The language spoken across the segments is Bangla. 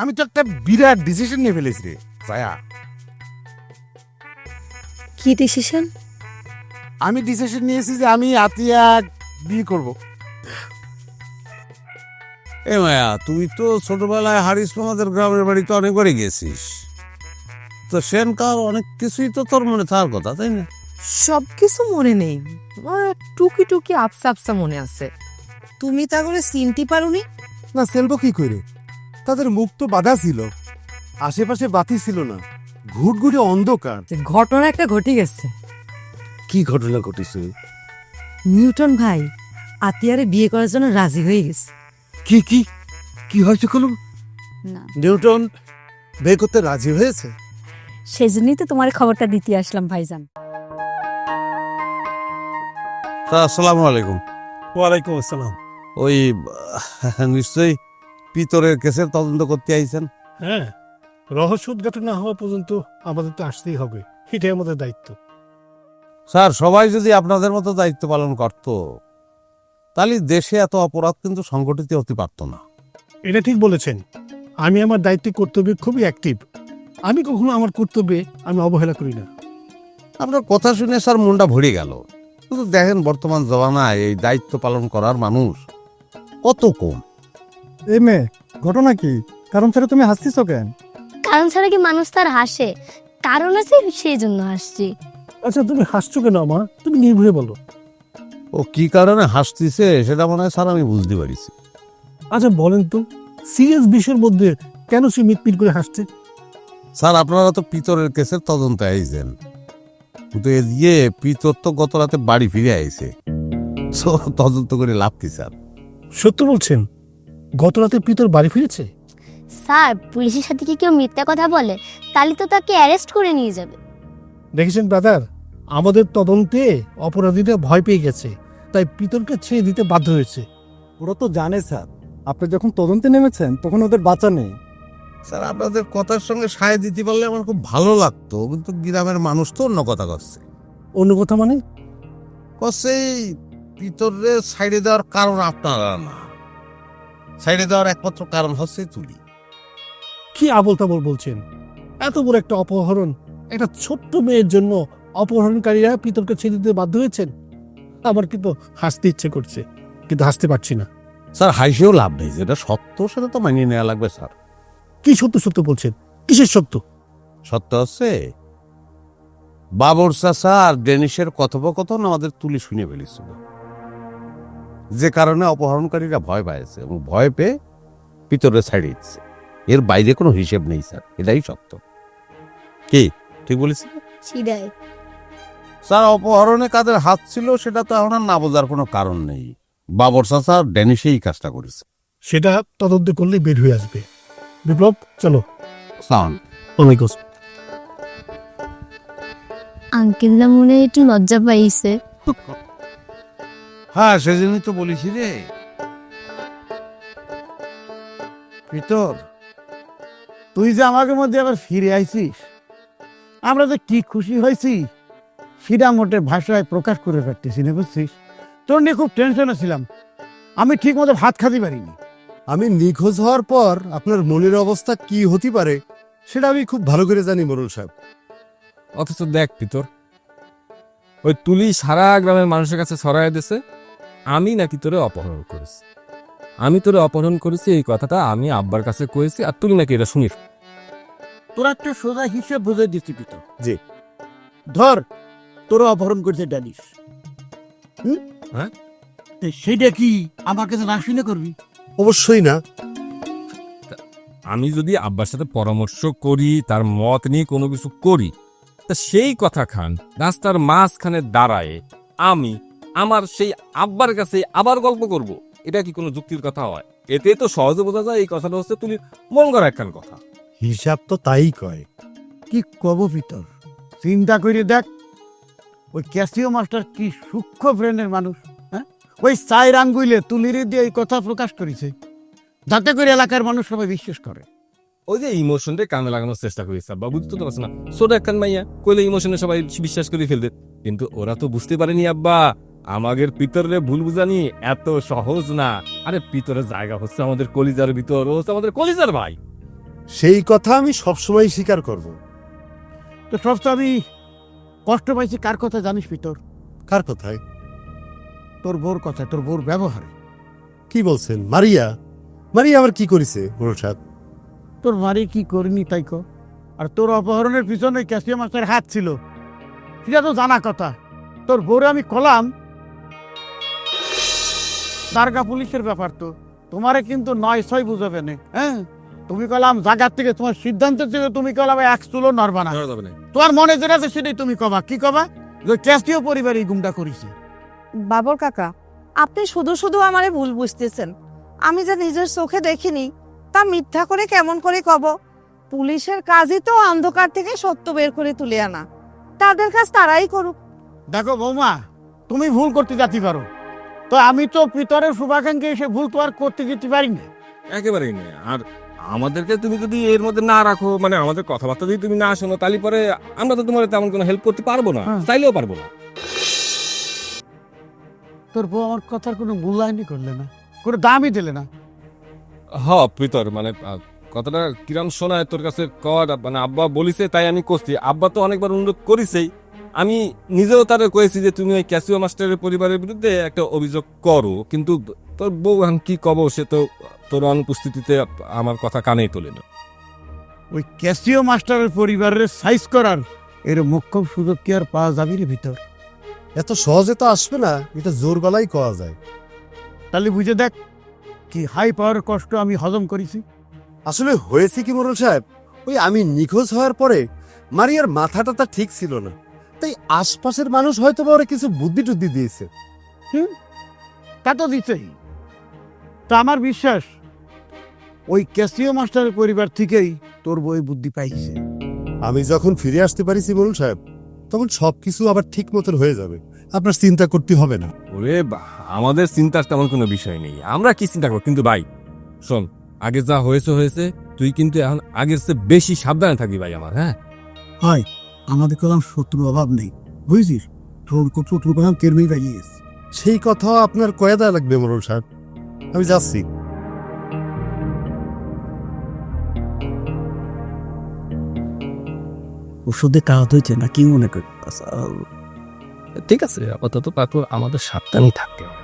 আমি তো একটা বিরাট ডিসিশন নিয়ে ফেলেছি রে ছায়া। কি ডিসিশন? আমি ডিসিশন নিয়েছি যে আমি আতিয়া বিয়ে করব। এ মায়া, তুই তো ছোটবেলায় হারিস মামাদের গ্রামের বাড়িতে অনেকবারই গেছিস, তো সেনকার অনেক কিছুই তো তোর মনে থাকার কথা, তাই না? সবকিছু মনে নেই, টুকি টুকি আফসা আফসা মনে আছে। তুমি তা করে চিনতে পারোনি? না সেলবো কি করে, তাদের মুখ তো বাধা ছিল, আশেপাশে বাতি ছিল না, ঘুটঘুটে অন্ধকার। ঘটনা একটা ঘটে গেছে। কি ঘটনা ঘটেছে? নিউটন ভাই আতিয়ারে বিয়ে করার জন্য রাজি হয়ে গেছে। কি কি কি হয়েছে কলম? না, নিউটন বিয়ে করতে রাজি হয়েছে? সেই জন্যই তো তোমার খবরটা দিতে আসলাম ভাইজান। তা আসসালামু আলাইকুম। ওয়ালাইকুম আসসালাম। ওই নিশ্চয়ই পিতরের কেসের তদন্ত করতে আইছেন। হ্যাঁ, রহস্য উদ্ঘাটন না হওয়া পর্যন্ত আমাদের তো আসতেই হবে, এটাই আমাদের দায়িত্ব। স্যার, সবাই যদি আপনাদের মতো দায়িত্ব পালন করত, তাহলে দেশে এত অপরাধ কিন্তু সংগঠিত হতে পারত না। এটা ঠিক বলেছেন, আমি আমার দায়িত্বে কর্তব্যে খুবই অ্যাক্টিভ। আমি কখনো আমার কর্তব্যে আমি অবহেলা করি না। আপনার কথা শুনে স্যার মনটা ভরে গেল। কিন্তু দেখেন বর্তমান জমানায় এই দায়িত্ব পালন করার মানুষ কত কম। এই মেয়ে, ঘটনা কি? কারণ ছাড়া তুমি হাসছিস কেন? কারণ ছাড়া কি মানুষ তার হাসে? কারণ আছে, সেই জন্য হাসছি। আচ্ছা, তুমি হাসছো কেন মা? তুমি নির্ভয়ে বলো। ও কি কারণে হাসতেছে সেটা মনে হয় স্যার আমি বুঝতে পারিছি। আচ্ছা বলেন তো, সিরিয়াস বিষয়ের মধ্যে কেন সে মিটমিট করে হাসছে? স্যার, আপনারা তো পিতরের কেসের তদন্তে আইছেন, কিন্তু এদিকে পিতর তো গত রাতে বাড়ি ফিরে আইছে। So, তদন্ত করে লাভ কি স্যার? সত্য বলছেন? গত রাতে পিতর বাড়ি ফিরেছে? স্যার, পুলিশের সাথে কি কেউ মিথ্যা কথা বলে, তাহলে তো তাকে অ্যারেস্ট করে নিয়ে যাবে। দেখেছেন ব্রাদার, আমাদের তদন্তে অপরাধীরা ভয় পেয়ে গেছে, তাই পিতরকে ছেড়ে দিতে বাধ্য হয়েছে। ওরা তো জানে স্যার, আপনি যখন তদন্তে নেমেছেন তখন ওদের বাঁচা নেই। স্যার, আপনাদের কথার সঙ্গে সায় দিতে পারলে আমার খুব ভালো লাগতো, কিন্তু গ্রামের মানুষ তো অন্য কথা করছে। অন্য কথা মানে? কছে পিতরে সাইডে দেওয়ার কারণ আপনারা না, সাইডে দেওয়ার একমাত্র কারণ হচ্ছে তুলি। কি আবল তাবল বলছেন? এত বড় একটা অপহরণ, একটা ছোট্ট মেয়ের জন্য অপহরণকারীরা পিতরকে ছেড়ে দিতে বাধ্য হয়েছেন। আমার কিন্তু হাসতে ইচ্ছে করছে, কিন্তু হাসতে পারছি না। স্যার, হাসিও লাভ নেই, যেটা সত্য সেটা তো মানিয়ে নেওয়া লাগবে স্যার। কি সত্য সত্য বলছেন? কিসের সত্য? সত্য হচ্ছে বাবর চাচা আর ডেনিশের কথোপকথন আমাদের তুলি শুনে ফেলেছিল, যে কারণে অপহরণকারীরা ভয় পাইছে এবং ভয় পেয়ে পিতরে ছাড়িয়ে দিচ্ছে। এর বাইরে কোনো হিসেব নেই স্যার, এটাই সত্য। কি ঠিক বলেছি ছিড়াই। স্যার? অপহরণে কাদের হাত ছিল সেটা তো এখন আর না বোঝার কোনো কারণ নেই। বাবর চাচা আর ডেনিশেই কাজটা করেছে। সেটা তদন্ত করলে বের হয়ে আসবে। বিপ্লব, চলো। সাউন্ড আঙ্কেলরা মনে হয় একটু লজ্জা পাইছে। হ্যাঁ, সেজন্যই তো বলেছি রে পিতর, তুই যে আমাকে মধ্যে আবার ফিরে আইছিস, আমরা তো কি খুশি হয়েছি সেটা মোটে ভাষায় প্রকাশ করে রাখতেছি না, বুঝছিস? তোর নিয়ে খুব টেনশনে ছিলাম, আমি ঠিক মতো ভাত খাতে পারিনি। আমি নিখোঁজ হওয়ার পর আপনার মনের অবস্থা কি হতে পারে সেটা আমি খুব ভালো করে জানি মোরল সাহেব। অথচ দেখ পিতর, ওই তুলি সারা গ্রামের মানুষের কাছে ছড়াই দিছে আমি নাকি তোরে অপহরণ করেছি। আমি তোরে অপহরণ করেছি এই কথাটা আমি আব্বার কাছে কয়েছি, আর তুই নাকি এটা শুনিস। তোরা একটা সোজা হিসেব বুঝে দিচ্ছি পিতর। জি। ধর, তোরা অপহরণ করতে জানিস, হ্যাঁ? সেটা কি আমার কাছে না শুনে করবি? অবশ্যই না। আমি যদি আব্বার সাথে পরামর্শ করি, তার মত নিয়ে কোনো কিছু করি, তা সেই কথা খান রাস্তার মাঝখানে দাঁড়ায় আমি আমার সেই আব্বার কাছে আবার গল্প করব, এটা কি কোনো যুক্তির কথা হয়? এতে তো সহজে বোঝা যায় এই কথাটা হচ্ছে তুই মন করা একখান কথা। হিসাব তো তাই কয়। কি কব পিতর, চিন্তা করে দেখ, ওই ক্যাসিও মাস্টার কি সূক্ষ্ম ব্রেনের মানুষ। হ্যাঁ, ওই চাই আঙ্গুইলে তুলিরে দিয়ে এই কথা প্রকাশ করেছে, যাতে করে এলাকার মানুষ সবাই বিশ্বাস করে। ওই যে ইমোশনটা কামে লাগানোর চেষ্টা করেছে বা বুঝতে তো পারছে না, ছোট একখান মাইয়া কইলে ইমোশনে সবাই বিশ্বাস করে ফেলবে। কিন্তু ওরা তো বুঝতে পারেনি আব্বা, আমাদের পিতরে ভুল বুঝানি এত সহজ না। আরে পিতরের জায়গা হচ্ছে আমাদের কলিজার ভিতর, ও হচ্ছে আমাদের কলিজার ভাই। সেই কথা আমি সবসময় স্বীকার করব। তো সবচেয়ে আমি কষ্ট পাইছি কার কথা জানিস ভিতর? কার কথায়? তোর বউর কথা, তোর বউর ব্যবহারে। কি বলছেন? মারিয়া? মারিয়া আবার কি করেছে মোড়ল সাহেব? তোর মারি কি করিনি তাই কর। আর তোর অপহরণের পিছনে ক্যাসিও মাস্টার হাত ছিল, সেটা তো জানা কথা। তোর বউরে আমি কলাম দারগা পুলিশের ব্যাপার, তো তোমারে কিন্তু 9-6 বুঝাবে না। হ্যাঁ, তুমি কলাম জায়গার থেকে, তোমার সিদ্ধান্তের থেকে তুমি কলাম এক চুলো নড়বা না। তোমার মনে যেটা আছে সেটাই তুমি কবা। কি কবা? যে ক্যাসিও পরিবার এই গুমটা করেছে। বাবর কাকা, আপনি শুধু শুধু আমারে ভুল বুঝতেছেন। আমি যে নিজের চোখে দেখিনি তা মিথ্যা করে কেমন করে কব? পুলিশের কাজই তো অন্ধকার থেকে সত্য বের করে তুলে আনা। তাদের কাজ তারাই করুক। দেখো বৌমা, তুমি ভুল করতে যাতে পারো, তো আমি তো পিতরের শুভাকাঙ্ক্ষী এসে ভুল তো আর করতে যেতে পারি না। একেবারেই নেই। আর আমাদেরকে তুমি যদি এর মধ্যে না রাখো, মানে আমাদের কথাবার্তা যদি তুমি না শোনো, তাহলে পরে আমরা তো তোমার তেমন কোনো হেল্প করতে পারবো না, চাইলেও পারবো না। তোর বউ আমার কথার কোনো মূল্যায়নই করলে না, কোনো দামই দিলে না। হ পিতর, মানে কথাটা কিরম শোনায় তোর কাছে কর, মানে আব্বা বলিছে তাই আমি করছি। আব্বা তো অনেকবার অনুরোধ করিছেই, আমি নিজেও তারে কয়েছি যে তুমি ওই ক্যাসিও মাস্টারের পরিবারের বিরুদ্ধে একটা অভিযোগ করো, কিন্তু তোর বউ এখন কি কব, সে তো তোর অনুপস্থিতিতে আমার কথা কানেই তোলে না। ওই ক্যাসিও মাস্টারের পরিবারের সাইজ করার এর মোক্ষম সুযোগ কি আর পাওয়া যাবে রে ভিতর? এত সহজে তো আসবে না, এটা জোর গলায় কওয়া যায়। তাহলে বুঝে দেখ কি হাই পাওয়ার কষ্ট আমি হজম করেছি। আসলে হয়েছে কি মোড়ল সাহেব, ওই আমি নিখোঁজ হওয়ার পরে মারিয়ার মাথাটা ঠিক ছিল না, তাই আশপাশের মানুষ হয়তো বা ওরা কিছু বুদ্ধি টুদ্ধি দিয়েছে। তা তো দিচ্ছেই। তা আমার বিশ্বাস ওই ক্যাসিও মাস্টারের পরিবার থেকেই তোর বই বুদ্ধি পাইছে। আমি যখন ফিরে আসতে পারিছি মোড়ল সাহেব, তখন সবকিছু আবার ঠিক মতন হয়ে যাবে, আপনার চিন্তা করতে হবে না। ওরে আমাদের চিন্তার তেমন কোনো বিষয় নেই, আমরা কি চিন্তা করি। কিন্তু ভাই শোন, আগে যা হয়েছে হয়েছে, তুই কিন্তু এখন আগের চেয়ে বেশি সাবধানে থাকবি ভাই আমার। হ্যাঁ হয়, আমাদের কলাম শত্রু অভাব নেই, বুঝছিস? তোর শত্রু কলাম কেরমেই বেরিয়ে গেছে। সেই কথা আপনার কয়া দেওয়া লাগবে মোড়ল সাহেব, আমি যাচ্ছি। ওষুধে কাজ হয়েছে না কি মনে করি? ঠিক আছে, আপাতত তারপর আমাদের সাবধানই থাকতে হবে।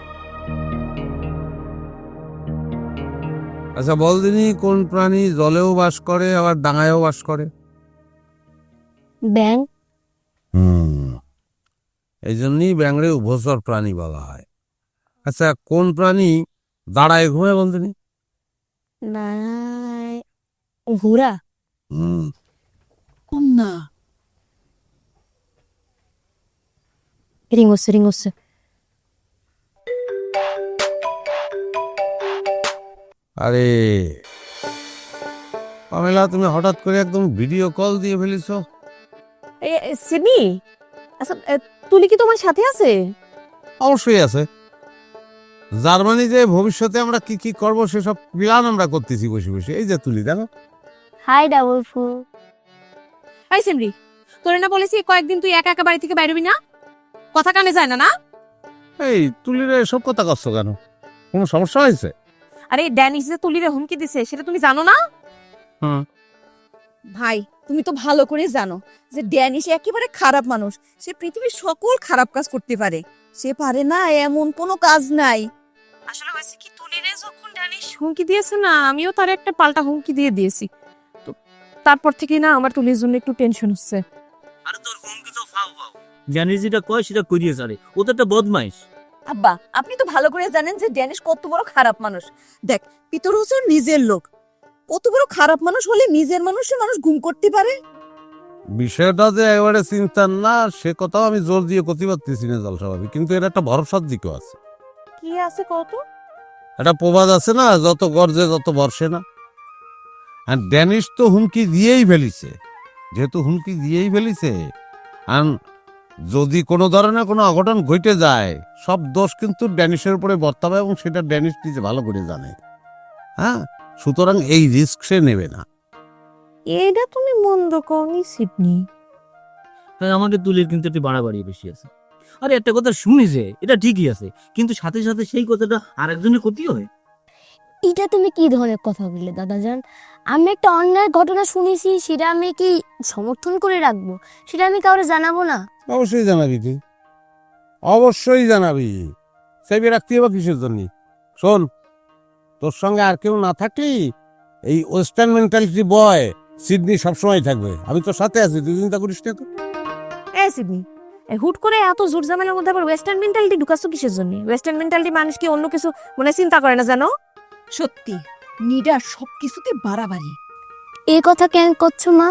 আচ্ছা বল দিনি, কোন প্রাণী জলেও বাস করে আবার ডাঙায়ও বাস করে? ব্যাং। এই জন্যই ব্যাঙরে উভচর প্রাণী বলা হয়। আচ্ছা কোন প্রাণী দাঁড়ায় ঘুমায় বল দিনি? না, ঘোড়া। না, রিং হচ্ছে, রিং হচ্ছে। আরে পামেলা, তুমি হঠাৎ করে একদম ভিডিও কল দিয়ে ফেলিস। সিমি, আচ্ছা তুলি কি তোমার সাথে আছে? অবশ্যই আছে। জার্মানি যে ভবিষ্যতে আমরা কি কি করব সেসব প্ল্যান আমরা করতেছি বসে বসে। এই যে তুলি, দেখো। হাই ডাবল ফু। হাই সিমরি, তোরে না বলেছি কয়েকদিন তুই একা একা বাড়ি থেকে বাইরবি না? কথা কানে যায় না না? এই তুলিরে এসব কথা করছো কেন? কোনো সমস্যা হয়েছে? আরে ড্যানিশ যে তুলিরে হুমকি দিছে সেটা তুমি জানো না? ভাই তুমি তো ভালো করে জানো যে ড্যানিশ একেবারে খারাপ মানুষ। সে পৃথিবীর সকল খারাপ কাজ করতে পারে, সে পারে না এমন কোনো কাজ নাই। আসলে হয়েছে কি, তুলিরে যখন ড্যানিশ হুমকি দিয়েছে না, আমিও তার একটা পাল্টা হুমকি দিয়ে দিয়েছি। তো তারপর থেকে না আমার তুলির জন্য একটু টেনশন হচ্ছে। আরে তোর হুমকি তো ফাও ফাও, জানি যেটা কয় সেটা করিয়ে ছাড়ে, ও তো একটা বদমাইশ। আব্বা আপনি তো ভালো করে জানেন যে ড্যানিশ কত বড় খারাপ মানুষ। দেখ পিতর হচ্ছে নিজের লোক, কত বড় খারাপ মানুষ হলে নিজের মানুষে মানুষ গুম করতে পারে। বিষয়টা যে একেবারে চিন্তার না সে কথাও আমি জোর দিয়ে করতে পারতেছি না জল স্বাভাবিক, কিন্তু এর একটা ভরসার দিকও আছে। কি আছে কত? একটা প্রবাদ আছে না, যত গর্জে তত বর্ষে না। আর ড্যানিশ তো হুমকি দিয়েই ফেলিছে, যেহেতু হুমকি দিয়েই ফেলিছে, আর যদি কোনো ধরনের কোনো অঘটন ঘটে যায় সব দোষ কিন্তু ড্যানিশের উপরে বর্তাবে, এবং সেটা ড্যানিশ নিজে ভালো করে জানে। হ্যাঁ, সুতরাং এই রিস্ক সে নেবে না। এটা তুমি মন্দ কওনি সিডনি। তাই আমাকে তুলির কিন্তু একটু বাড়াবাড়ি বেশি আছে। আরে একটা কথা শুনি যে এটা ঠিকই আছে, কিন্তু সাথে সাথে সেই কথাটা আরেকজনের ক্ষতি হয়। এটা তুমি কি ধরনের কথা বললে দাদাজান? আমি একটা অন্যায় ঘটনা শুনেছি, সেটা আমি কি সমর্থন করে রাখবো? সেটা আমি কাউরে জানাবো না? অবশ্যই জানাবি তুই, অবশ্যই জানাবি। চাইবে রাখতে হবে কিসের জন্য? শোন, তোর সঙ্গে আর কেউ না থাকলেই এই ওয়েস্টার্ন মেন্টালিটি বয় সিডনি সবসময় থাকবে। আমি তোর সাথে আছি, তুই চিন্তা করিস না তো। এ সিডনি, হুট করে এত জোর ঝামেলার মধ্যে আবার ওয়েস্টার্ন মেন্টালিটি ঢুকাচ্ছ কিসের জন্য? ওয়েস্টার্ন মেন্টালিটি মানুষ কি অন্য কিছু মনে চিন্তা করে না জানো? সত্যি নিডা সবকিছুতে বাড়াবাড়ি। এই কথা কেন করছো মা?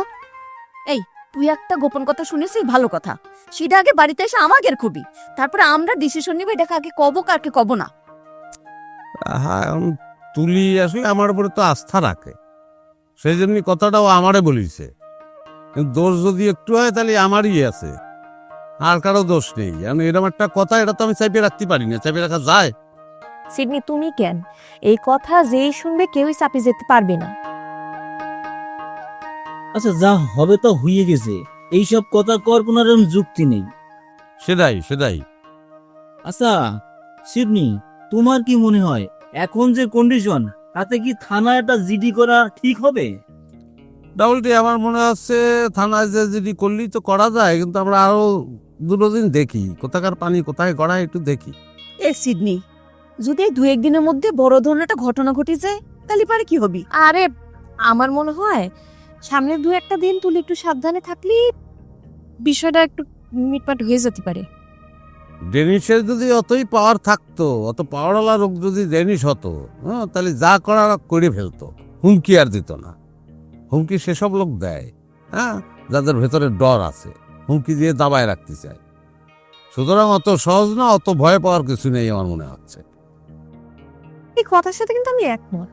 তুই একটা গোপন কথা শুনেছিস, ভালো কথা। সেটা আগে বাড়িতে এসে আমাকে খুবই, তারপরে আমরা ডিসিশন নিব এটা কাকে কব কাকে কব না। হ্যাঁ, এখন তুলি আসলে আমার উপরে তো আস্থা রাখে, সেই জন্য কথাটাও আমারে বলিছে। কিন্তু দোষ যদি একটু হয় তাহলে আমারই আছে, আর কারো দোষ নেই। এখন এরকম একটা কথা, এটা তো আমি চাইপে রাখতে পারি না। চাইপে রাখা যায়? সিডনি তুমি কেন? এই কথা যেই শুনবে কেউই চাপে যেতে পারবে না। আচ্ছা, যা হবে তো হয়ে গেছে, এইসব কথা কর কোনো রকম যুক্তি নেই। সেটাই সেটাই। আচ্ছা সিডনি, তোমার কি মনে হয় এখন যে কন্ডিশন, তাতে কি থানায় একটা জিডি করা ঠিক হবে? ডাবলটি আমার মনে হচ্ছে থানায় যে যদি করলেই তো করা যায়, কিন্তু আমরা আরো 2 দিন দেখি কোথাকার পানি কোথায় গড়ায়, একটু দেখি। এ সিডনি, যদি এই 2-1 দিনের মধ্যে বড় ধরনের একটা ঘটনা ঘটে যায় তাহলে পারে কি হবি? আরে আমার মনে হয় সামনে 2-1 দিন তুই একটু সাবধানে থাকলি বিষয়টা একটু মিটমাট হয়ে যেতে পারে। ডেনিসের যদি অতই পাওয়ার থাকতো, অত পাওয়ারওয়ালা লোক যদি ডেনিস হতো, হ্যাঁ, তাহলে যা করার করে ফেলতো, হুমকি আর দিত না। হুমকি সেসব লোক দেয়, হ্যাঁ, যাদের ভেতরে ডর আছে, হুমকি দিয়ে দাবায় রাখতে চায়। সুতরাং অত সহজ না, অত ভয় পাওয়ার কিছু নেই আমার মনে হচ্ছে। এই কথার সাথে কিন্তু আমি একমত।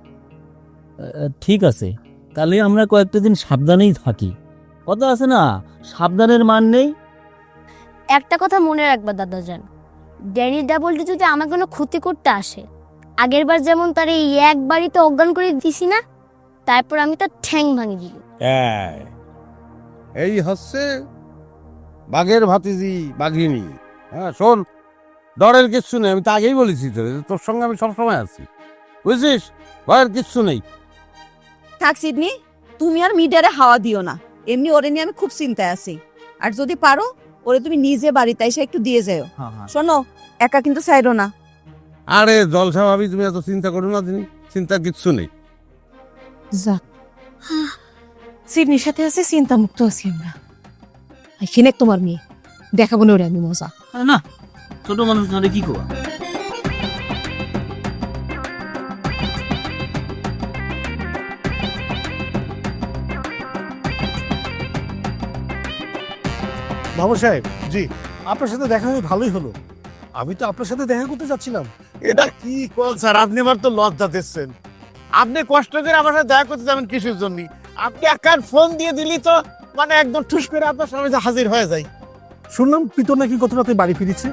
ঠিক আছে, তাহলে আমরা কয়েকটা দিন সাবধানেই থাকি। কথা আছে না, সাবধানের মান নেই। একটা কথা মনে রাখবা দাদাজান, ড্যানি ডাবলটি যদি আমার কোনো ক্ষতি করতে আসে, আগের বার যেমন তার এই একবারই তো অজ্ঞান করে দিছি না, তারপর আমি তার ঠ্যাং ভাঙিয়ে দিব। এই হচ্ছে বাঘের ভাতিজি বাঘিনী। হ্যাঁ শোন, ডরের কিচ্ছু নেই, আমি তো আগেই বলেছি তোর সঙ্গে আমি সবসময় আছি, বুঝছিস? ভয়ের কিচ্ছু নেই। থাক সিডনি, তুমি আর মিডিয়ারে হাওয়া দিও না। এমনি ওরে নিয়ে আমি খুব চিন্তায় আছি। আর যদি পারো ওরে তুমি নিজে বাড়িতে এসে একটু দিয়ে যাও। শোনো, একা কিন্তু ছাইরো না। আরে জলসা ভাবি, তুমি এত চিন্তা করো না, তুমি চিন্তার কিচ্ছু নেই। যাক, সিডনির সাথে আছে, চিন্তা মুক্ত আছি আমরা। এখানে তোমার মেয়ে দেখাবো না ওরে আমি মজা। না, ছোট মানুষ না কি করবা? বাবু সাহেব, জি, আপনার সাথে দেখা হয়ে ভালোই হলো। আমি তো আপনার সাথে দেখা করতে যাচ্ছিলাম। এটা কি কল স্যার, আপনি এবার তো লজ্জা দিচ্ছেন। আপনি কষ্ট করে আমার সাথে দেখা করতে যাবেন কিসের জন্য? আপনি একবার ফোন দিয়ে দিলি তো মানে একদম ঠুস করে আপনার সামনে যে হাজির হয়ে যায়। শুনলাম পিতর নাকি গত রাতে বাড়ি ফিরেছে।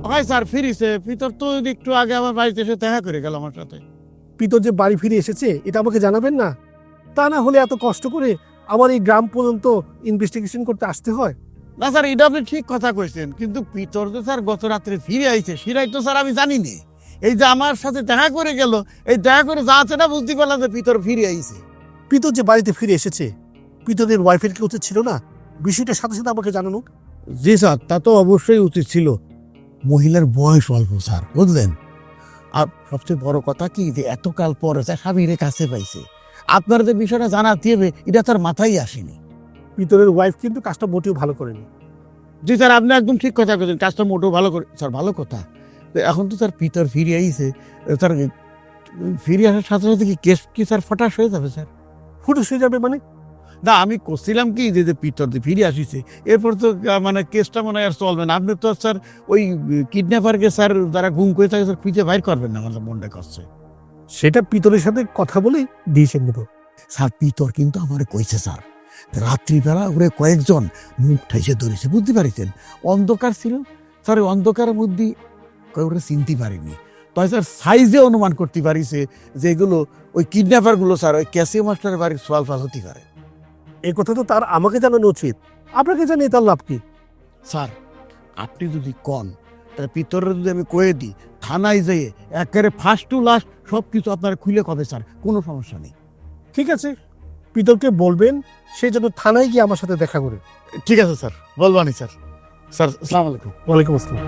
হয় স্যার, ফিরিছে। ভিতর তো একটু আগে আমার বাড়িতে এসে দেখা করে গেল আমার সাথে। পিতর যে বাড়ি ফিরে এসেছে এটা আমাকে জানাবেন না? তা না হলে এত কষ্ট করে আমার এই গ্রাম পর্যন্ত ইনভেস্টিগেশন করতে আসতে হয়? না স্যার, এটা আপনি ঠিক কথা কইছেন, কিন্তু ভিতর তো স্যার গত রাত্রে ফিরে আইছে, সেটাই তো স্যার আমি জানি না। এই যে আমার সাথে দেখা করে গেল, এই দেখা করে যা আছে না বুঝতে পারলাম যে ভিতর ফিরে আইছে। পিতর যে বাড়িতে ফিরে এসেছে, পিতরের ওয়াইফের কি উচিত ছিল না বিষয়টার সাথে সাথে আমাকে জানানো? জি স্যার, তা তো অবশ্যই উচিত ছিল। মহিলার বয়স অল্প স্যার, বুঝলেন? আর সবচেয়ে বড় কথা কি, যে এতকাল পরে স্যার স্বামীর কাছে পাইছে, আপনার যে বিষয়টা জানাতে হবে এটা তার মাথায় আসেনি। পিতরের ওয়াইফ কিন্তু কাজটা মোটেও ভালো করেনি। জি স্যার, আপনি একদম ঠিক কথা বলছেন, কাজটা মোটেও ভালো করে স্যার, ভালো কথা। তো এখন তো স্যার পিতর ফিরে আইছে, স্যার ফিরে আসার সাথে সাথে কি কেস কি স্যার ফটাস হয়ে যাবে স্যার? ফুটে হয়ে যাবে মানে? না, আমি করছিলাম কি যে পিতর ফিরে আসিছে, এরপর তো মানে কেসটা মনে হয় আর চলবে না। আপনি তো স্যার ওই কিডন্যাপারকে স্যার যারা গুম করে থাকে স্যার খুঁজে বাইর করবেন না, আমার মনটা করছে। সেটা পিতরের সাথে কথা বলে ডিসিশন নেব। স্যার পিতর কিন্তু আমার কইছে স্যার, রাত্রিবেলা ওরে কয়েকজন মুখ ঠাইসে ধরেছে, বুঝতে পারিছেন? অন্ধকার ছিল স্যার, ওই অন্ধকারের মধ্যে ওরা চিনতে পারিনি। তাই স্যার সাইজে অনুমান করতে পারিছে যে এগুলো ওই কিডন্যাপারগুলো স্যার ওই ক্যাসিও মাস্টারের বাড়ির সোয়ালফাল হতে পারে। এই কথা তো তার আমাকে জানানো উচিত, আপনাকে জানিয়ে তার লাভ কি? স্যার আপনি যদি কন তার পিতরে যদি আমি কয়ে দিই থানায় যেয়ে একেবারে ফার্স্ট টু লাস্ট সব কিছু আপনার খুলে কবে স্যার, কোনো সমস্যা নেই। ঠিক আছে, পিতরকে বলবেন সেই জন্য থানায় গিয়ে আমার সাথে দেখা করে। ঠিক আছে স্যার, বলবানি স্যার। স্যার আসসালামু আলাইকুম। ওয়ালাইকুম আসসালাম।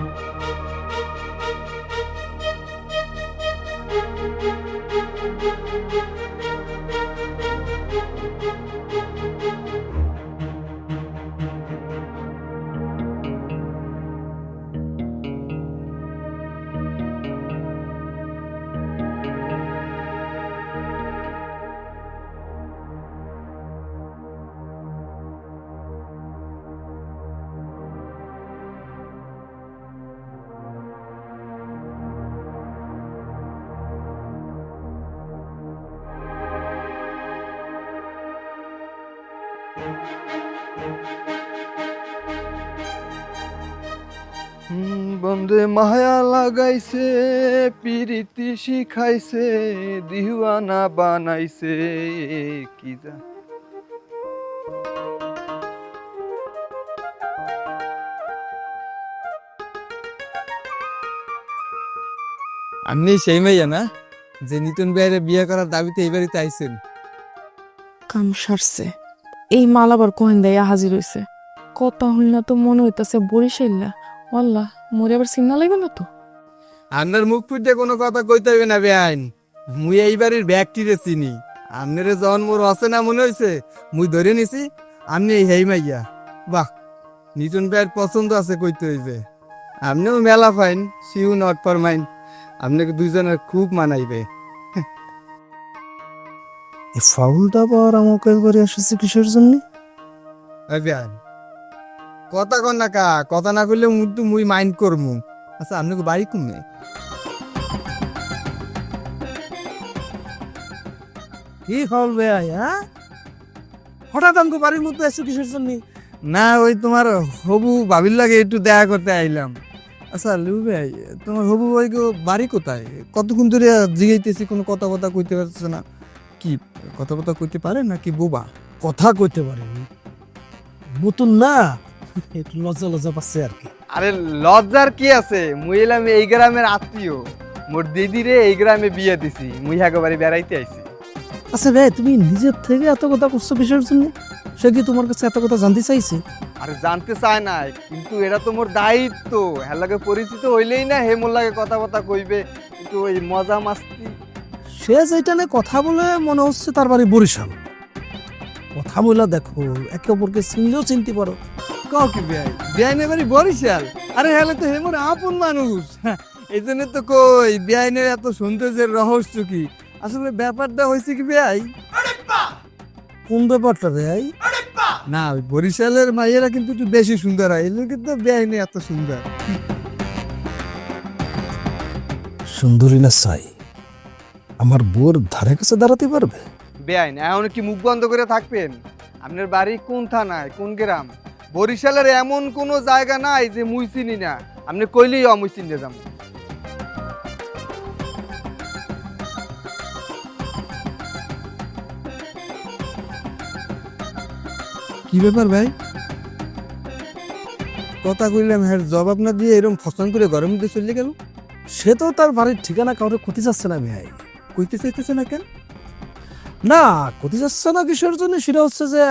বন্ধে মায়া লাগাইছে, পিরিতি শিখাইছে, দিওয়ানা বানাইছে, কি যা আপনি সেই মেয়ে না যে নিতুন ভাইয়ের বিয়ে করার দাবিতে এই বাড়িতে আইছেন? কাম সারছে, এই মাল আবার কোহেন দেয়া হাজির হয়েছে। কথা হইল না তো মনে হইতাছে বরিশাল্লা। আল্লাহ, মোরে আবার চিন্না লাগবে না তো? আপনার মুখ ফুটে কোনো কথা কইতে হবে না বেআইন। মুই এই বাড়ির ব্যক্তিরে চিনি। আপনারে যখন মোর আছে না মনে হয়েছে, মুই ধরে নিছি আপনি এই হেই মাইয়া। বাহ, নিতুন ভাইয়ের পছন্দ আছে কইতে হইবে। আপনিও মেলা ফাইন, সিউ নট ফর মাইন। আপনাকে দুইজনের খুব মানাইবে। এই ফাউলটা আবার আমাকে একবারে এসেছে কিসের জন্য? বেআইন কথা কন না কা, কথা না কইলে মুই মাইন্ড করমু। আচ্ছা, আপনাকে বাড়ি কমে? কি হল ভাই? হ্যাঁ, হঠাৎ আমাকে বাড়ির মধ্যে আসছো কিসের জন্য? না, ওই তোমার হবু ভাবির লাগে একটু দেখা করতে আইলাম। আচ্ছা লিউ ভাই, তোমার হবু ভাই বাড়ি কোথায়? কতক্ষণ ধরে জিগাইতেছি, কোনো কথা কথা কইতে পারছে না। কি কথা কথা কইতে পারে নাকি বোবা? কথা কইতে পারেনি, নতুন না, একটু লজ্জা লজ্জা পাচ্ছে আর কি। আরে লজ্জার কি আছে? মুই এলাম এই গ্রামের আত্মীয়, মোর দিদিরে এই গ্রামে বিয়ে দিছি, মুই একেবারে বেড়াইতে আইছি। আচ্ছা ভাই, তুমি নিজের থেকে এত কথা করছো কিসের জন্য? সে কি তোমার কাছে এত কথা জানতে চাইছে? আরে জানতে চায় না, কিন্তু এটা তো মোর দায়িত্ব। হ্যাঁ লাগে পরিচিত হইলেই না হে মোর লাগে কথা কথা কইবে, কিন্তু ওই মজা মাস্তি। সে যেটা নিয়ে কথা বলে মনে হচ্ছে তার বাড়ি বরিশাল। কথা বলে দেখো, একে অপরকে চিনলেও চিনতে পারো। কাও কি বেআই? বেআইনের বাড়ি বরিশাল? আরে হ্যালে তো হেমর আপন মানুষ। এই জন্য তো কই বেআইনের এত সৌন্দর্যের রহস্য কি? আসলে ব্যাপারটা হয়েছে কি বেআই? কোন ব্যাপারটা ভাই? না, ওই বরিশালের মাইয়েরা কিন্তু একটু বেশি সুন্দর হয়, এগুলো কিন্তু বেআইনে এত সুন্দর। সুন্দরী না চাই আমার বোর ধারে কাছে দাঁড়াতে পারবে? বেআইন এখন কি মুখ বন্ধ করে থাকবেন? আপনার বাড়ি কোন থানায়, কোন গ্রাম? বরিশালের এমন কোনো জায়গা নাই যে মুই চিনি না। আপনি কইলেই অমুই চিনতে যাম। কি ব্যাপার ভাই? কথা কইলাম, হ্যাঁ জবাব না দিয়ে এরকম ফসন করে ঘরের মধ্যে চলে গেল। সে তো তার বাড়ির ঠিকানা কাউরে ক্ষতি যাচ্ছে না ভাই। কইতে চাইতেছে না কেন? না, ক্ষতি যাচ্ছে না কিসের জন্য, সেটা হচ্ছে যে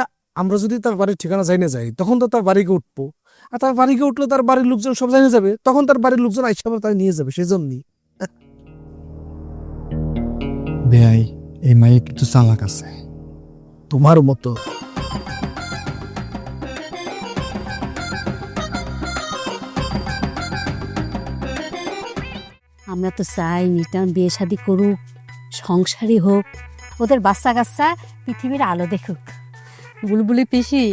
আমরা যদি তার বাড়ির ঠিকানা জানিয়ে যাই তখন তো তার বাড়িকে উঠবো, আর তার বাড়িকে উঠলে তার বাড়ির লোকজন সব জানিয়ে যাবে, তখন তার বাড়ির লোকজন আইসা তার নিয়ে যাবে, সেই জন্যই। বেআই, এই মাইয়ে কিন্তু চালাক আছে। তোমার মতো। আমরা তো চাই নিতাম বিয়ে শাদী করুক, সংসারই হোক, ওদের বাচ্চা কাচ্চা পৃথিবীর আলো দেখুক। বুলবুলি পিসি,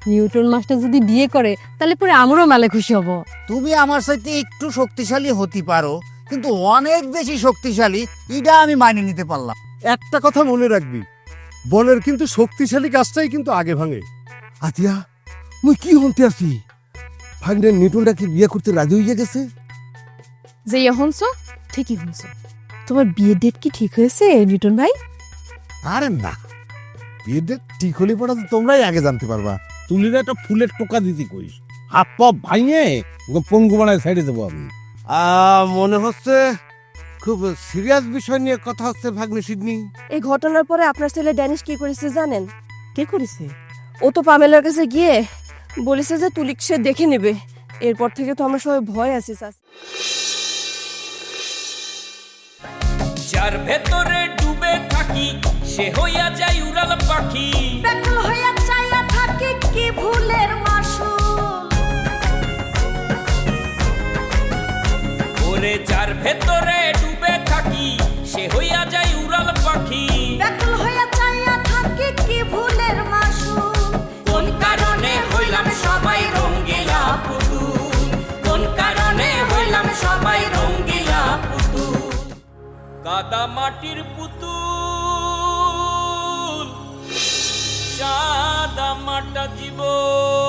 নিউটন মাস্টার যদি বিয়ে করে তাহলে পরে আমরাও মেলে খুশি হব। তুমি আমার সাথে একটু শক্তিশালী হতে পারো, কিন্তু অনেক বেশি শক্তিশালী, এটা আমি মানিয়ে নিতে পারলাম। একটা কথা মনে রাখবি, বনের কিন্তু শক্তিশালী গাছটাই কিন্তু আগে ভাঙে। আতিয়া, মুই কি হতে আছি? ভাগ্নের নিউটনটা কি বিয়ে করতে রাজি হয়ে গেছে? যে হনছো ঠিকই হনছো। তোমার বিয়ের ডেট কি ঠিক হয়েছে নিউটন ভাই? আরে না, বিয়ের ডেট ঠিক হলে পড়া তো তোমরাই আগে জানতে পারবা। তুলির একটা ফুলের টোকা দিতে কইস, হাত পা ভাঙে ওকে পঙ্গু বানায় সাইডে দেবো আমি। মনে হচ্ছে খুব সিরিয়াস বিষয় নিয়ে কথা হচ্ছে ভাগ্নে সিডনি। এই ঘটনার পরে আপনার ছেলে ড্যানিশ কি করেছে জানেন? কি করেছে? ও তো পামেলার কাছে গিয়ে বলেছে যে তুলিক সে দেখে নেবে। এরপর থেকে তো আমরা সবাই ভয় আছি স্যার। যার ভেতরে ডুবে থাকি সে হইয়া যায় উড়াল পাখি, বেকল হইয়া চাইয়া থাকি কি ভুলের মাসুল। ওরে যার ভেতরে ডুবে থাকি সে হইয়া যায় উড়াল পাখি, বেকল হইয়া চাইয়া থাকি কি ভুলের মাসুল। কোন কারণে হইলাম সবাই রঙ্গিলা পুতুল, কোন কারণে হইলাম সবাই রঙ্গিলা পুতুল। কাদা মাটির পুতুল, সাদা মাটা জীবন।